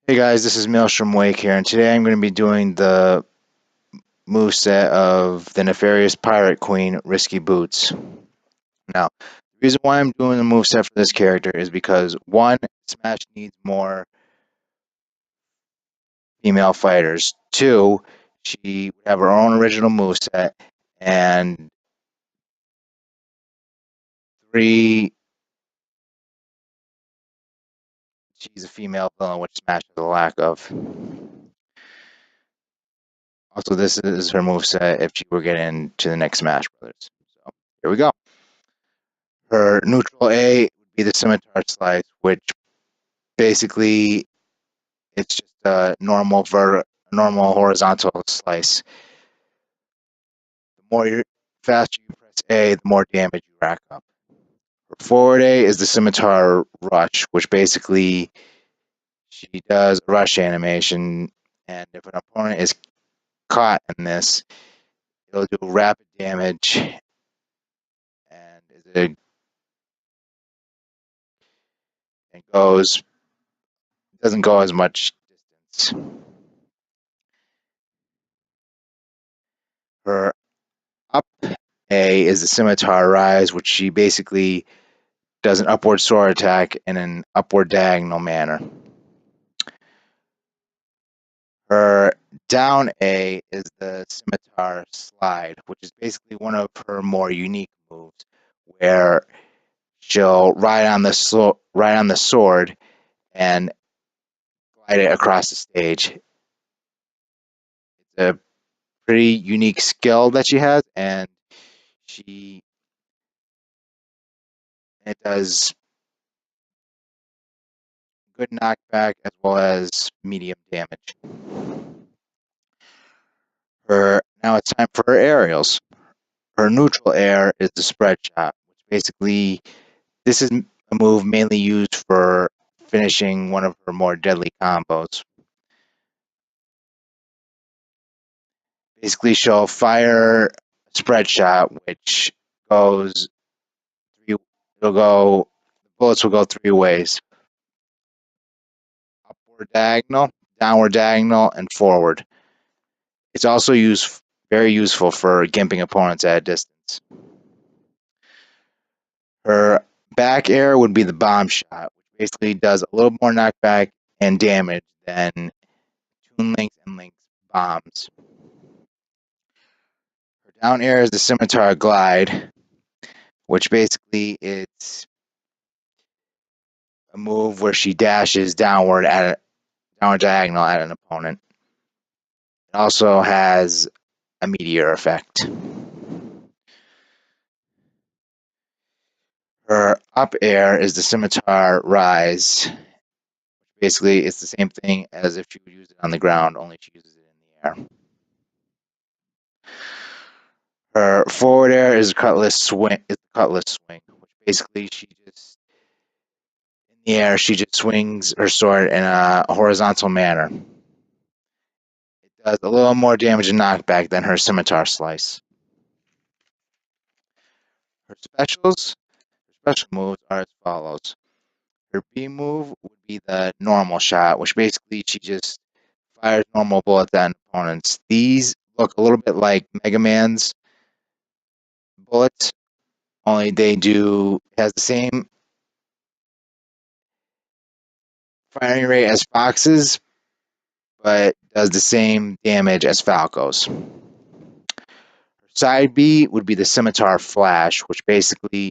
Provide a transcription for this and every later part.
Hey guys, this is Maelstrom here, and today I'm going to be doing the moveset of the Nefarious Pirate Queen, Risky Boots. Now, the reason why I'm doing the moveset for this character is because, one, Smash needs more female fighters. Two, she would have her own original moveset, and three, she's a female villain, which Smash has a lack of. Also, this is her moveset if she were getting to the next Smash Brothers. So, here we go. Her neutral A would be the Scimitar Slice, which basically it's just a normal horizontal slice. The faster you press A, the more damage you rack up. Her forward A is the Scimitar Rush, which basically she does a rush animation, and if an opponent is caught in this, it'll do rapid damage and it doesn't go as much distance. Her up A is the Scimitar Rise, which she basically does an upward sword attack in an upward diagonal manner. Her down A is the Scimitar Slide, which is basically one of her more unique moves, where she'll ride on the sword and glide it across the stage. It's a pretty unique skill that she has, and it does good knockback as well as medium damage. Now it's time for her aerials. Her neutral air is the spread shot, which basically this is a move mainly used for finishing one of her more deadly combos. Basically, she'll fire a spread shot, which goes the bullets will go three ways: upward diagonal, downward diagonal, and forward. It's also very useful for gimping opponents at a distance. Her back air would be the bomb shot, which basically does a little more knockback and damage than Toon Links and Links bombs. Her down air is the Scimitar Glide, which basically it's a move where she dashes downward diagonal at an opponent. It also has a meteor effect. Her up air is the Scimitar Rise. Basically, it's the same thing as if she would use it on the ground, only she uses it in the air. Her forward air is cutlass swing, which basically she just in the air she just swings her sword in a horizontal manner. It does a little more damage and knockback than her Scimitar Slice. Her special moves are as follows. Her B move would be the normal shot, which basically she just fires normal bullets at opponents. These look a little bit like Mega Man's bullets, only has the same firing rate as Fox's, but does the same damage as Falco's. Side B would be the Scimitar Flash, which basically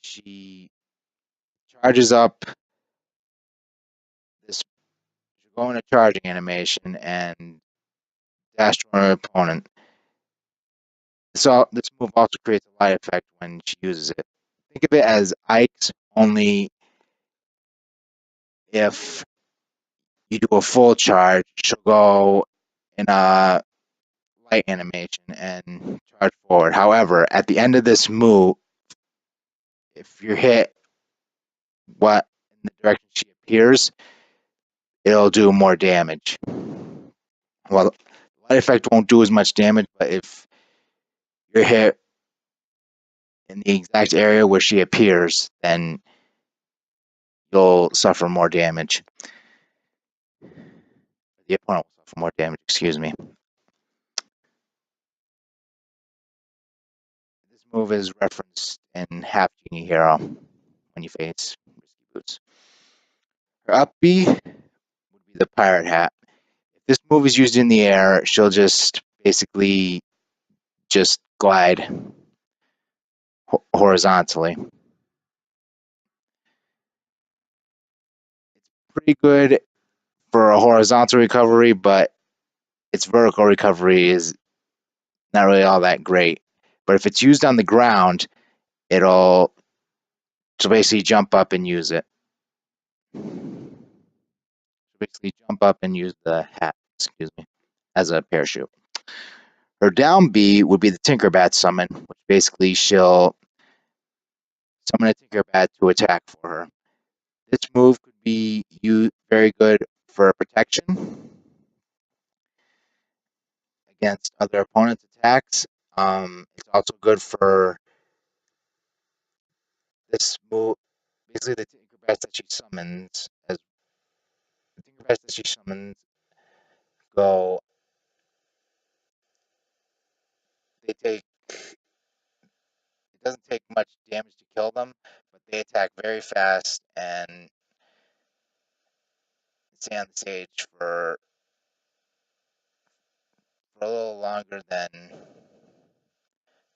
she charges up this go in a charging animation and dash to an opponent. So this move also creates a light effect when she uses it. Think of it as Ike's, only if you do a full charge, she'll go in a light animation and charge forward. However, at the end of this move, if you're hit in the direction she appears, it'll do more damage. Well, the light effect won't do as much damage, but if you're hit in the exact area where she appears, then you'll suffer more damage. the opponent will suffer more damage, excuse me. This move is referenced in Half Genie Hero when you face Risky Boots. Her up B would be the Pirate Hat. If this move is used in the air, she'll just basically just glide horizontally. It's pretty good for a horizontal recovery, but its vertical recovery is not really all that great. But if it's used on the ground, it'll basically jump up and use it. Basically jump up and use the hat, excuse me, as a parachute. Her down B would be the Tinkerbat summon, which basically she'll summon a Tinkerbat to attack for her. This move could be very good for protection against other opponents' attacks. It's also good for this move. Basically, the Tinkerbats that she summons, as the Tinkerbats that she summons, go. They take. It doesn't take much damage to kill them, but they attack very fast and stay on the stage for a little longer than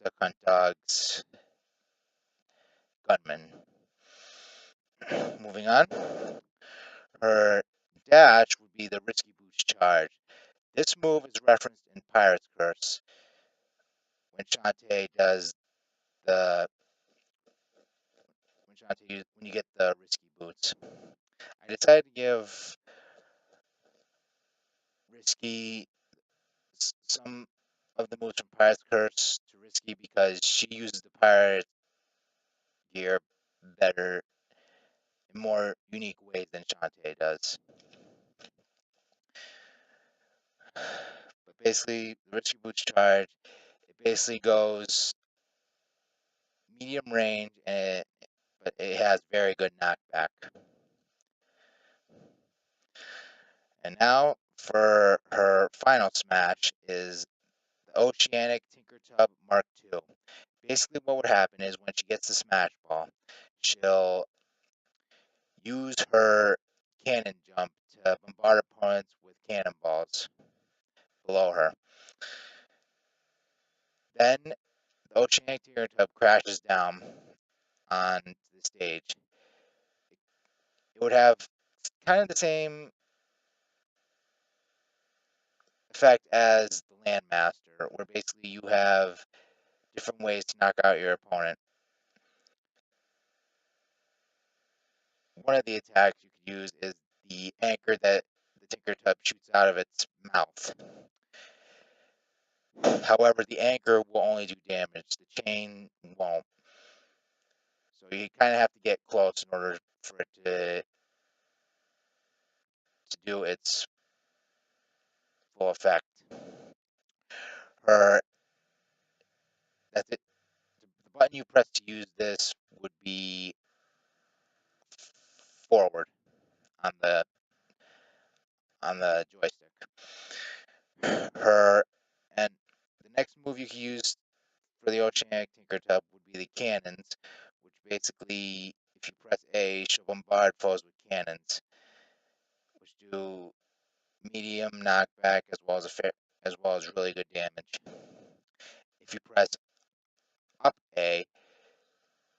Duck Hunt Dog's Gunman. Moving on. Her dash would be the Risky Boost Charge. This move is referenced in Pirate's Curse when Shantae does the when you get the Risky Boots. I decided to give Risky some of the moves from Pirate's Curse to Risky because she uses the pirate gear better in more unique ways than Shantae does. But basically, the Risky Boots charge, it basically goes medium range, but it has very good knockback. And now for her final smash is the Oceanic Tinker Tub Mark II. Basically, what would happen is when she gets the smash ball, she'll use her cannon jump to bombard opponents with cannonballs below her. Then the Oceanic Tinker Tub crashes down on the stage. It would have kind of the same effect as the Landmaster, where basically you have different ways to knock out your opponent. One of the attacks you could use is the anchor that the Tinker Tub shoots out of its mouth. However, the anchor will only do damage, the chain won't. So you kind of have to get close in order for it to do its full effect. Her that's it. The button you press to use this would be forward on the joystick. Her and the next move you can use for the Oceanic Tinker Tub would be the cannons, which basically, if you press A, she'll bombard foes with cannons, which do medium knockback as well as really good damage. If you press up A,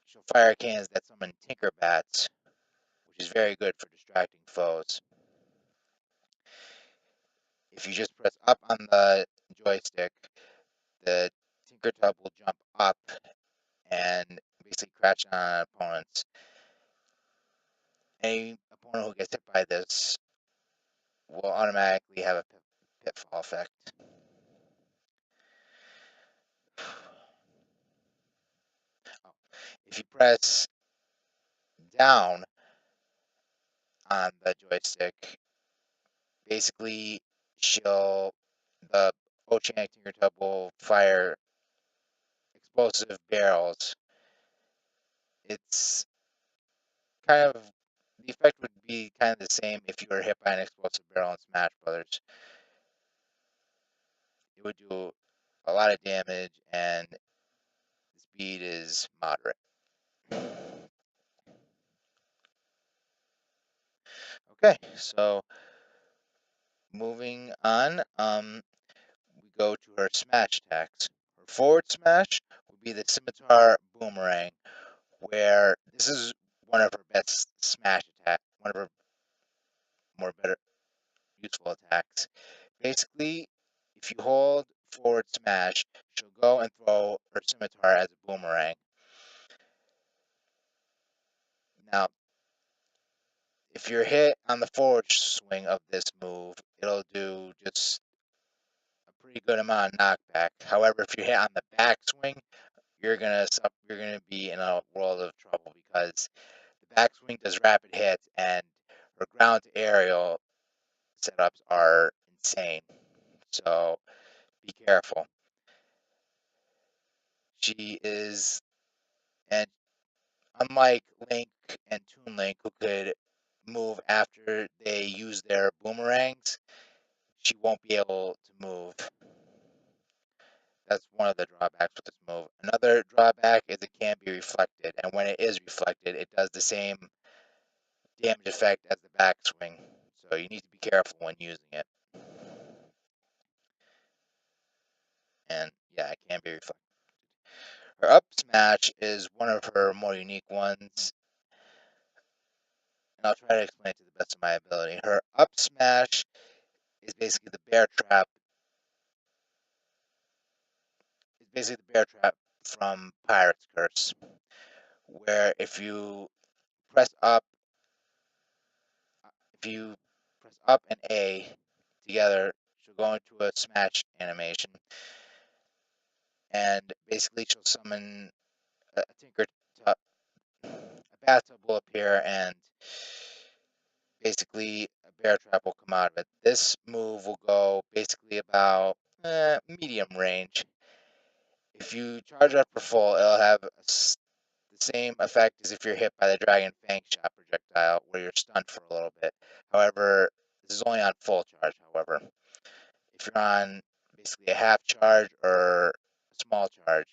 she'll fire cannons that summon Tinkerbats, which is very good for distracting foes. If you just press up on the joystick, the Tinker Tub will jump up and basically crash on opponents. Any opponent who gets hit by this will automatically have a pitfall effect. If you press down on the joystick, basically the Oceanic Tinker Tub will fire explosive barrels. It's kind of the effect would be kind of the same if you were hit by an explosive barrel in Smash Brothers. It would do a lot of damage, and the speed is moderate. Okay, so moving on, we go to her smash attacks. Her forward smash would be the scimitar boomerang, where this is one of her best smash attacks, one of her more better useful attacks. Basically, if you hold forward smash, she'll go and throw her scimitar as a boomerang. Now, if you're hit on the forward swing of this move, it'll do just a pretty good amount of knockback. However, if you hit on the back swing, you're gonna be in a world of trouble because the backswing does rapid hits and her ground to aerial setups are insane. So be careful. She is, and unlike Link and Toon Link, who could move after they use their boomerangs, she won't be able to move. That's one of the drawbacks with this move. Another drawback is it can be reflected, and when it is reflected, it does the same damage effect as the backswing. So you need to be careful when using it. And yeah, it can be reflected. Her up smash is one of her more unique ones, and I'll try to explain it to the best of my ability. Her up smash is basically the bear trap. Is basically the bear trap from Pirate's Curse, where press up, if you press up and A together, she'll go into a smash animation, and basically she'll summon a Tinker Tub. A bathtub will appear, and basically a bear trap will come out of it. This move will go basically about medium range. If you charge up for full, it'll have the same effect as if you're hit by the Dragon Fang Shot projectile, where you're stunned for a little bit. However, this is only on full charge, however. If you're on basically a half charge or a small charge,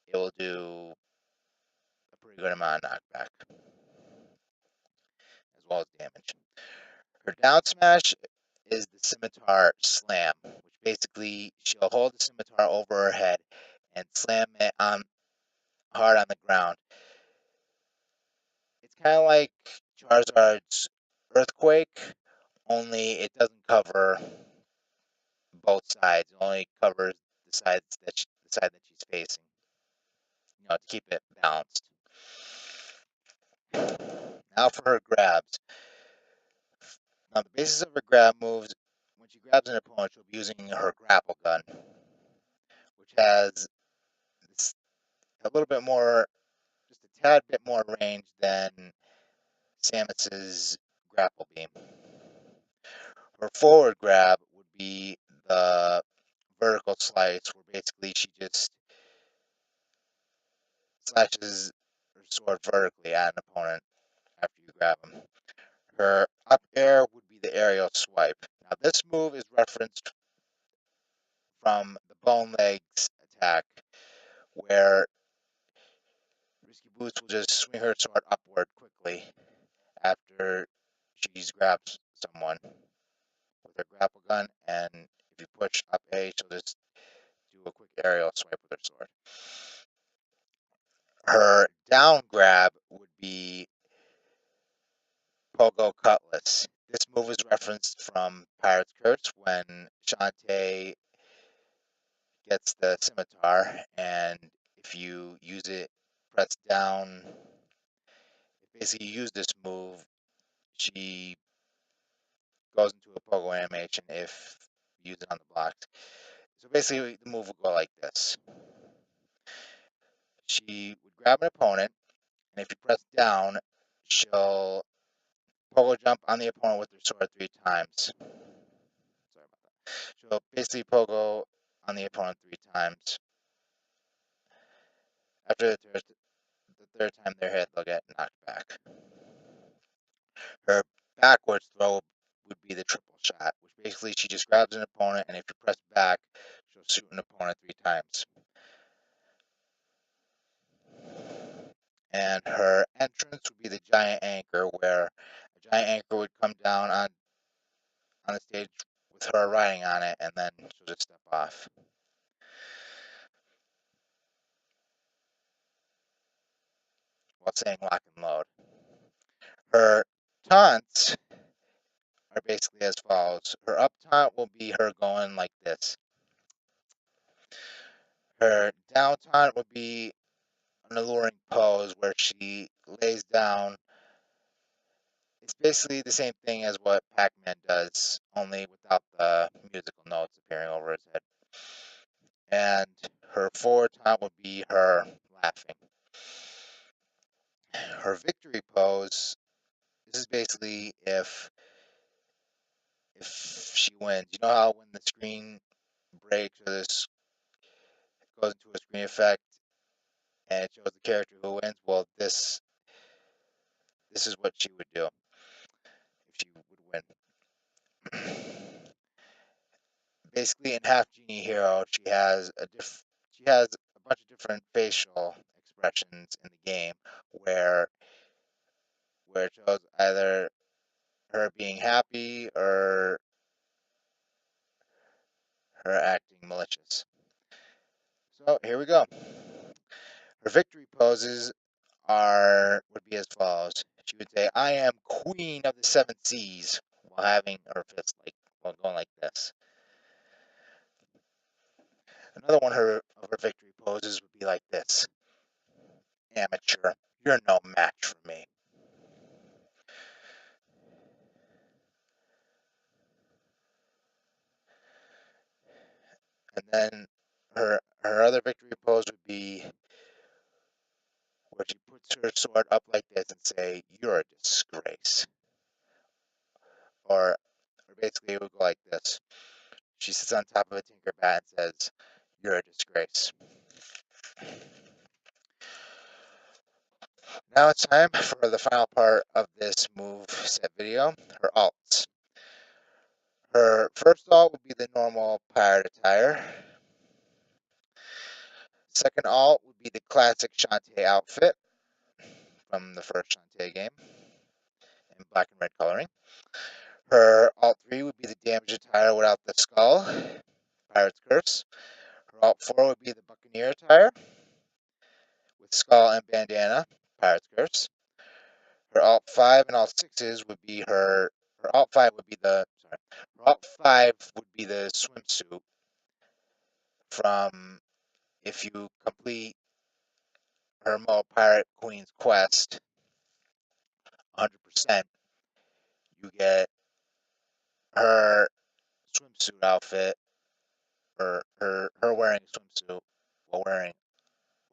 it will do a pretty good amount of knockback, as well as damage. Her down smash is the scimitar slam, which basically she'll hold the scimitar over her head and slam it on hard on the ground. It's kind of like Charizard's Earthquake, only it doesn't cover both sides. It only covers the side that she's facing, to keep it balanced. Now for her grabs. Now the basis of her grab moves, when she grabs an opponent, she'll be using her grapple gun, which has a little bit more, just a tad bit more range than Samus's grapple beam. Her forward grab would be the vertical slice, where basically she just slashes her sword vertically at an opponent after you grab him. Her up air would be the aerial swipe. Now this move is referenced from the Bone Legs attack, where Risky Boots will just swing her sword upward quickly after she's grabbed someone with her grapple gun, and if you push up A, she'll just do a quick aerial swipe with her sword. Her down grab would be Pogo Cutlass. This move is referenced from Pirate's Curse when Shantae gets the scimitar, and if you use it, press down. If basically you use this move, she goes into a pogo animation if you use it on the blocks. So basically, the move will go like this. She would grab an opponent, and if you press down, she'll pogo jump on the opponent with her sword 3 times. Sorry about that. She'll basically pogo on the opponent 3 times. After the third time they're hit, they'll get knocked back. Her backwards throw would be the triple shot, which basically she just grabs an opponent, and if you press back, she'll shoot an opponent 3 times. And her entrance would be the giant anchor, where a giant anchor would come down on the stage with her riding on it, and then she'll just step off. While saying lock and load. Her taunts are basically as follows. Her up taunt will be her going like this. Her down taunt would be an alluring pose where she lays down. It's basically the same thing as what Pac-Man does, only without the musical notes appearing over his head. And her forward taunt would be her laughing. Her victory pose, this is basically if she wins. You know how when the screen breaks or this goes into a screen effect and it shows the character who wins? Well, this is what she would do if she would win. Basically, in Half Genie Hero, she has a bunch of different facial expressions in the game where it shows either her being happy or her acting malicious. So here we go. Her victory poses would be as follows. She would say, "I am Queen of the Seven Seas," while having her fist while going like this. Another one of her victory poses would be like this. "Amateur, you're no match for me." And then her other victory pose would be where she puts her sword up like this and say, "You're a disgrace." Or basically it would go like this. She sits on top of a Tinker Bat and says, "You're a disgrace." Now it's time for the final part of this move set video, her alts. Her first alt would be the normal pirate attire. Second alt would be the classic Shantae outfit from the first Shantae game in black and red coloring. Her alt 3 would be the damage attire without the skull, Pirate's Curse. Her alt 4 would be the Buccaneer attire with skull and bandana, Pirate's Curse. Her alt 5 and alt 6s would be her alt 5 would be her alt 5 would be the swimsuit from if you complete her Mo Pirate Queen's quest 100%, you get her swimsuit outfit, or her wearing a swimsuit while wearing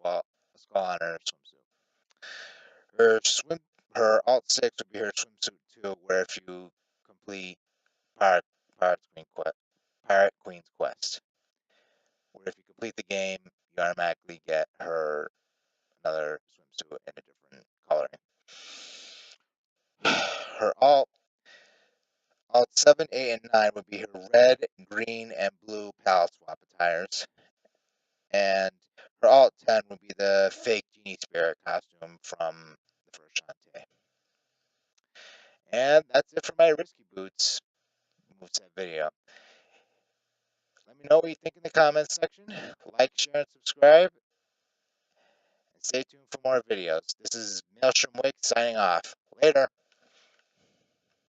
a skull on her swimsuit. Her alt 6 would be her swimsuit too, where if you complete Pirate Queen's quest, where if you complete the game, you automatically get her another swimsuit in a different coloring. Her alt 7, 8, and 9 would be her red, green, and blue palette swap attires. And her alt 10 would be the fake Genie Spirit costume from the first Shantae. And that's it for my Risky Boots moveset video. Let me know what you think in the comments section. Like, share, and subscribe. And stay tuned for more videos. This is Maelstrom signing off. Later.